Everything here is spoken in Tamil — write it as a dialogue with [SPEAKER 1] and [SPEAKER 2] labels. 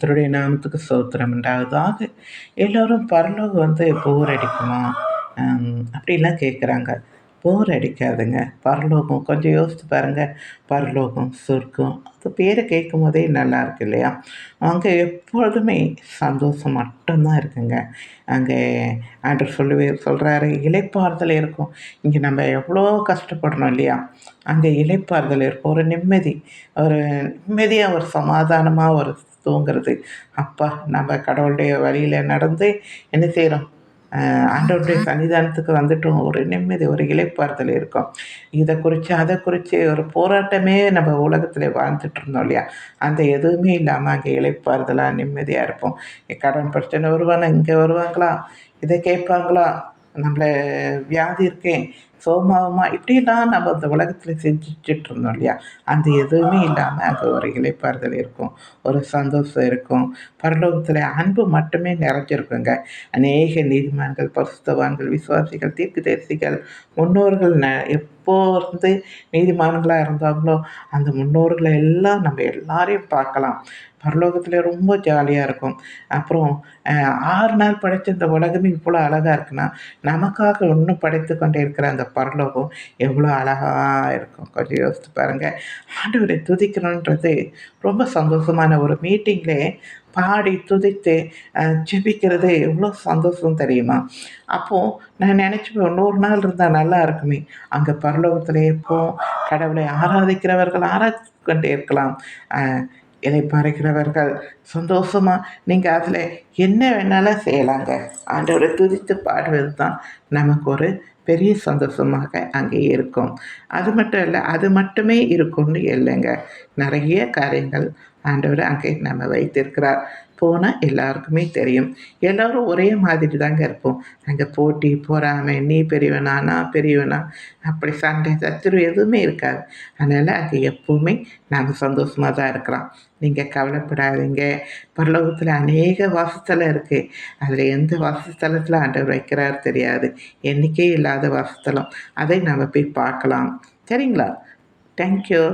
[SPEAKER 1] கர்த்தருடைய நாமத்துக்கு ஸ்தோத்திரம் உண்டாவதாக. எல்லோரும் பரலோகம் போர் அடிக்குமா? அப்படிலாம் கேட்குறாங்க. போர் அடிக்காதுங்க. பரலோகம் கொஞ்சம் யோசித்து பாருங்க. பரலோகம், சொர்க்கம் அது பேரை கேட்கும்போதே நல்லாயிருக்கு இல்லையா? அங்கே எப்பொழுதுமே சந்தோஷம் மட்டும்தான் இருக்குங்க. அங்கே ஆண்டவர் சொல்றாரு, இளைப்பாறுதல் இருக்கும். இங்கே நம்ம எவ்வளோ கஷ்டப்படுறோம் இல்லையா? அங்கே இளைப்பாறுதல் இருக்கும். ஒரு நிம்மதி, ஒரு நிம்மதியா, ஒரு சமாதானமா ஒரு தூங்குறது. அப்பா! நம்ம கடவுளுடைய வழியில நடந்து என்ன செய்றோம்? ஆண்டவருடைய சன்னிதானத்துக்கு வந்துட்டோம். ஒரு நிம்மதி, ஒரு இளைப்பாறுதல் இருக்கும். இத குறிச்சு, அத குறிச்சு ஒரு போராட்டமே நம்ம உலகத்தில வாழ்ந்துட்டு இருந்தோம் இல்லையா? அந்த எதுவுமே இல்லாம அங்கே இளைப்பாறுதலா, நிம்மதியா இருப்போம். கடன் பிரச்சனை வருவானா, இங்க வருவாங்களா? இத கேட்பாங்களா? நம்மள வியாதி இருக்கேன், சோமாவுமா? இப்படிலாம் நம்ம இந்த உலகத்தில செஞ்சுட்டு இருந்தோம் இல்லையா? அந்த எதுவுமே இல்லாம அங்க ஒரு இளைப்பாறுதல் இருக்கும். ஒரு சந்தோஷம் இருக்கும். பரலோகத்தில அன்பு மட்டுமே நிறைஞ்சிருக்குங்க. அநேக நீதிமான்கள், பரிசுத்தவான்கள், விசுவாசிகள், தீர்க்கதரிசிகள், முன்னோர்கள் எப்போ நீதிமான்களா இருந்தாங்களோ, அந்த முன்னோர்கள எல்லாம் நம்ம எல்லாரையும் பார்க்கலாம். பரலோகத்தில ரொம்ப ஜாலியா இருக்கும். அப்புறம் அ 6 நாள் படைச்ச இந்த உலகமே இவ்வளோ அழகா இருக்குன்னா, நமக்காக இன்னும் படைத்துக் கொண்டே இருக்கிற அந்த பரலோகம் எவ்வளோ அழகா இருக்கும். கொஞ்சம் யோசித்து பாருங்க. ஆண்டவரை துதிக்கணுன்றது ரொம்ப சந்தோஷமான ஒரு மீட்டிங்லே பாடி துதித்து ஜெபிக்கிறது எவ்வளோ சந்தோஷம் தெரியுமா? அப்போ நான் நெனச்சுப்பேன், இன்னொரு நாள் இருந்தா நல்லா இருக்குமே! அங்க பரலோகத்திலே எப்பவும் கடவுளை ஆராதிக்கிறவர்கள் ஆராதித்துக் கொண்டே இருக்கலாம். அ இளைப்பாறுகிறவர்கள் சந்தோஷமா நீங்க அதில என்ன வேணாலும் செய்யலாங்க. ஆண்டவர துதித்து பாடுவது தான் நமக்கு ஒரு பெரிய சந்தோஷமாக அங்கே இருக்கும். அது மட்டும் இல்ல, அது மட்டுமே இருக்கும்னு இல்லைங்க. நெறைய காரியங்கள் ஆண்டவர் அங்கே நம்ம வைத்திருக்கிறார். போனா எல்லாருக்குமே தெரியும். எல்லாரும் ஒரே மாதிரி தாங்க இருப்போம். அங்க போட்டி, பொறாமை, நீ பெரியவனா, நான் பெரியவனா, அப்படி சண்டை, சச்சரவு எதுவுமே இருக்காது. அதனால அங்க எப்பவுமே நாங்க சந்தோஷமா தான் இருக்கிறோம். நீங்க கவலைப்படாதீங்க. பரலோகத்தில அநேக வாசஸ்தலம் இருக்கு. அதில எந்த வாசஸ்தலத்தில ஆண்டவர் வைக்கிறார் தெரியாது. எண்ணிக்கையே இல்லாத வாசஸ்தலம். அதை நாம போய் பார்க்கலாம். சரிங்களா? Thank you.